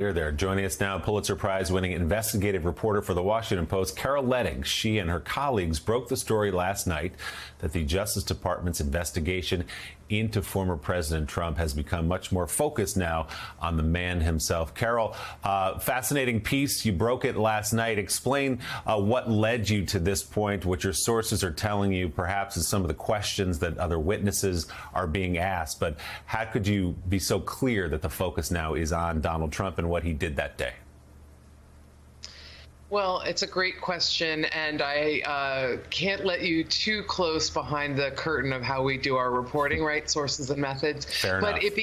You're there. Joining us now, Pulitzer Prize-winning investigative reporter for The Washington Post, Carol Leonnig. She and her colleagues broke the story last night that the Justice Department's investigation into former President Trump has become much more focused now on the man himself. Carol, fascinating piece. You broke it last night. Explain what led you to this point, what your sources are telling you, perhaps is some of the questions that other witnesses are being asked. But how could you be so clear that the focus now is on Donald Trump and what he did that day? Well, it's a great question, and I can't let you too close behind the curtain of how we do our reporting, right? Sources and methods. Fair enough. But it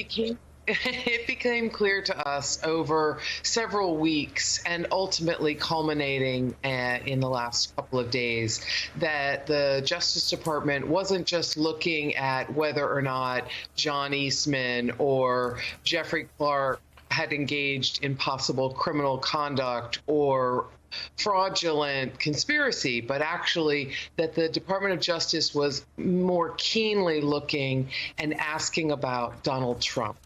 became clear to us over several weeks and ultimately culminating in the last couple of days that the Justice Department wasn't just looking at whether or not John Eastman or Jeffrey Clark had engaged in possible criminal conduct or fraudulent conspiracy, but actually that the Department of Justice was more keenly looking and asking about Donald Trump.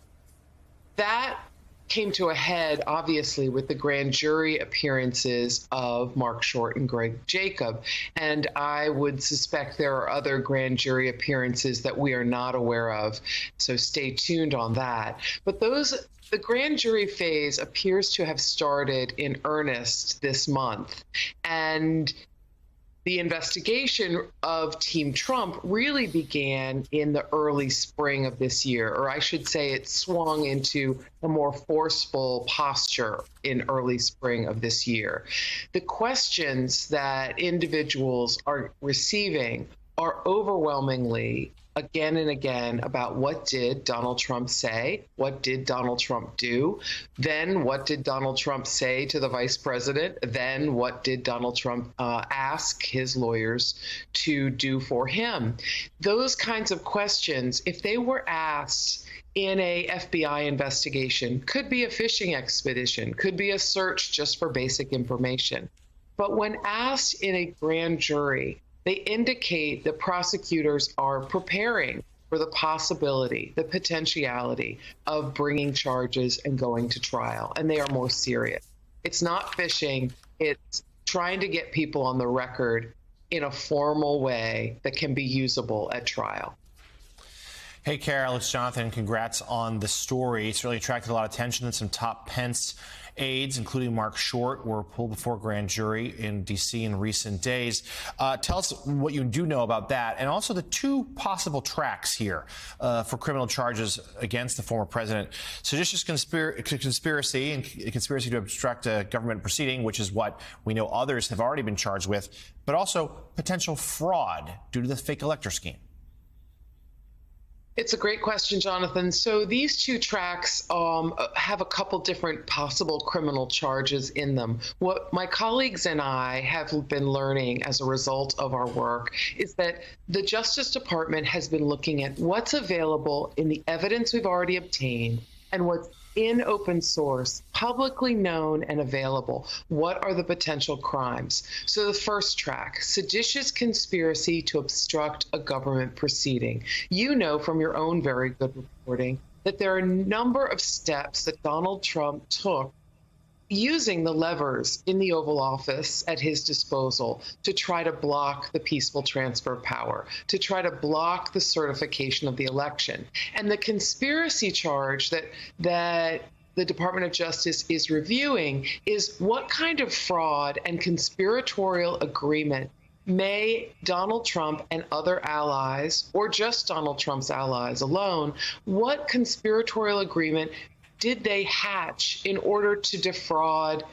That came to a head, obviously, with the grand jury appearances of Mark Short and Greg Jacob. And I would suspect there are other grand jury appearances that we are not aware of. So stay tuned on that. But the grand jury phase appears to have started in earnest this month. And the investigation of Team Trump really began in the early spring of this year, or I should say it swung into a more forceful posture in early spring of this year. The questions that individuals are receiving are overwhelmingly again and again about what did Donald Trump say, what did Donald Trump do, then what did Donald Trump say to the vice president, then what did Donald Trump ask his lawyers to do for him. Those kinds of questions, if they were asked in a FBI investigation, could be a fishing expedition, could be a search just for basic information. But when asked in a grand jury, they indicate that prosecutors are preparing for the possibility, the potentiality of bringing charges and going to trial, and they are more serious. It's not fishing, it's trying to get people on the record in a formal way that can be usable at trial. Hey, Carol, it's Jonathan. Congrats on the story. It's really attracted a lot of attention, and some top Pence aides, including Mark Short, were pulled before grand jury in D.C. in recent days. Tell us what you do know about that, and also the two possible tracks here for criminal charges against the former president. Seditious conspiracy and conspiracy to obstruct a government proceeding, which is what we know others have already been charged with, but also potential fraud due to the fake elector scheme. It's a great question, Jonathan. So these two tracks have a couple different possible criminal charges in them. What my colleagues and I have been learning as a result of our work is that the Justice Department has been looking at what's available in the evidence we've already obtained and what's in open source, publicly known and available. What are the potential crimes? So the first track, seditious conspiracy to obstruct a government proceeding. You know from your own very good reporting that there are a number of steps that Donald Trump took using the levers in the Oval Office at his disposal to try to block the peaceful transfer of power, to try to block the certification of the election. And the conspiracy charge that the Department of Justice is reviewing is what kind of fraud and conspiratorial agreement may Donald Trump and other allies, or just Donald Trump's allies alone, what conspiratorial agreement did they hatch in order to defraud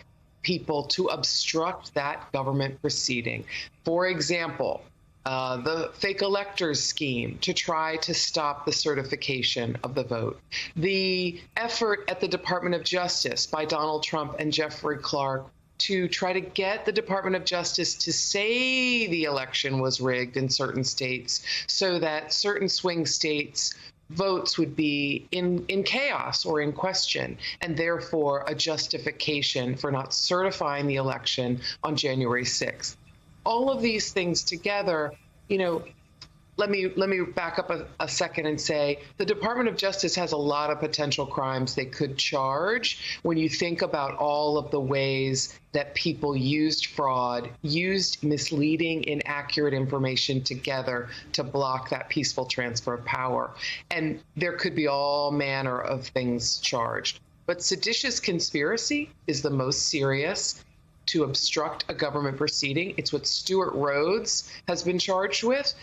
people, to obstruct that government proceeding? For example, the fake electors scheme to try to stop the certification of the vote. The effort at the Department of Justice by Donald Trump and Jeffrey Clark to try to get the Department of Justice to say the election was rigged in certain states so that certain swing states votes would be in chaos or in question, and therefore a justification for not certifying the election on January 6th. All of these things together, let me back up a second and say the Department of Justice has a lot of potential crimes they could charge when you think about all of the ways that people used fraud, used misleading, inaccurate information together to block that peaceful transfer of power. And there could be all manner of things charged. But seditious conspiracy is the most serious, to obstruct a government proceeding. It's what Stuart Rhodes has been charged with.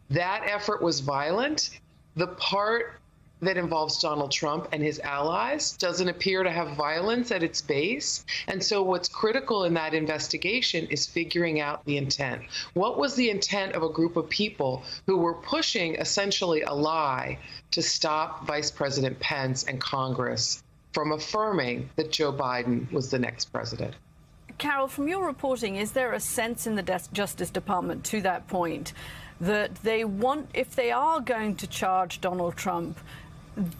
That effort was violent. The part that involves Donald Trump and his allies doesn't appear to have violence at its base. And so what's critical in that investigation is figuring out the intent. What was the intent of a group of people who were pushing essentially a lie to stop Vice President Pence and Congress from affirming that Joe Biden was the next president? Carol, from your reporting, is there a sense in the Justice Department to that point that they want, if they are going to charge Donald Trump,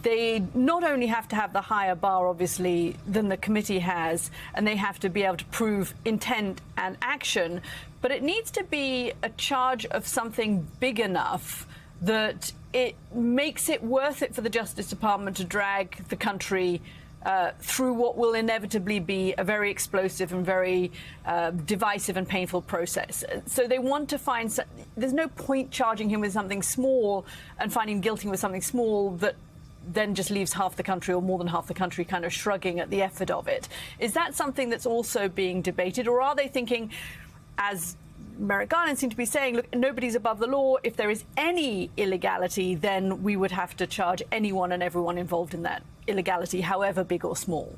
they not only have to have the higher bar, obviously, than the committee has, and they have to be able to prove intent and action, but it needs to be a charge of something big enough that it makes it worth it for the Justice Department to drag the country through what will inevitably be a very explosive and very divisive and painful process. So they want to find, there's no point charging him with something small and finding him guilty with something small that then just leaves half the country or more than half the country kind of shrugging at the effort of it. Is that something that's also being debated, or are they thinking, as Merrick Garland seemed to be saying, look, nobody's above the law. If there is any illegality, then we would have to charge anyone and everyone involved in that illegality, however big or small?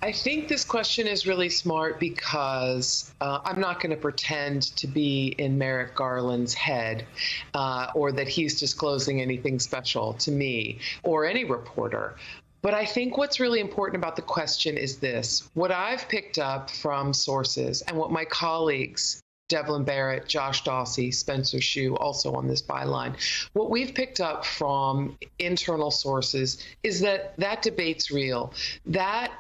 I think this question is really smart because I'm not going to pretend to be in Merrick Garland's head or that he's disclosing anything special to me or any reporter. But I think what's really important about the question is this. What I've picked up from sources and what my colleagues, Devlin Barrett, Josh Dawsey, Spencer Shue, also on this byline, what we've picked up from internal sources is that that debate's real. That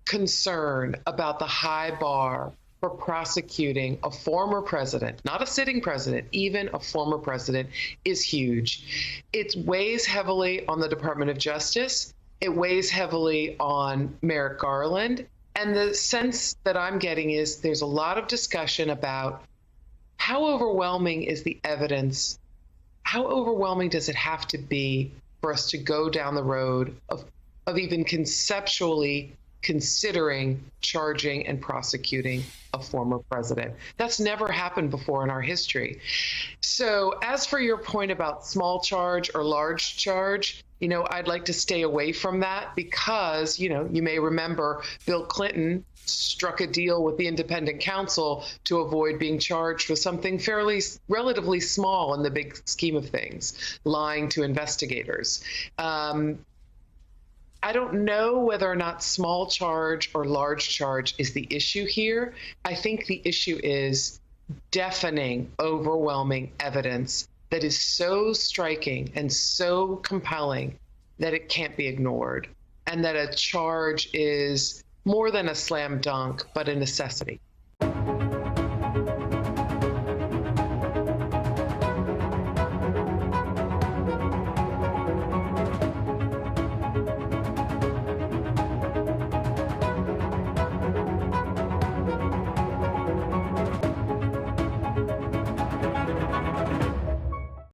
concern about the high bar for prosecuting a former president, not a sitting president, even a former president, is huge. It weighs heavily on the Department of Justice. It weighs heavily on Merrick Garland. And the sense that I'm getting is there's a lot of discussion about how overwhelming is the evidence? How overwhelming does it have to be for us to go down the road of even conceptually considering charging and prosecuting a former president? That's never happened before in our history. So as for your point about small charge or large charge, I'd like to stay away from that because, you may remember Bill Clinton struck a deal with the independent counsel to avoid being charged with something relatively small in the big scheme of things, lying to investigators. I don't know whether or not small charge or large charge is the issue here. I think the issue is deafening, overwhelming evidence that is so striking and so compelling that it can't be ignored, and that a charge is more than a slam dunk, but a necessity.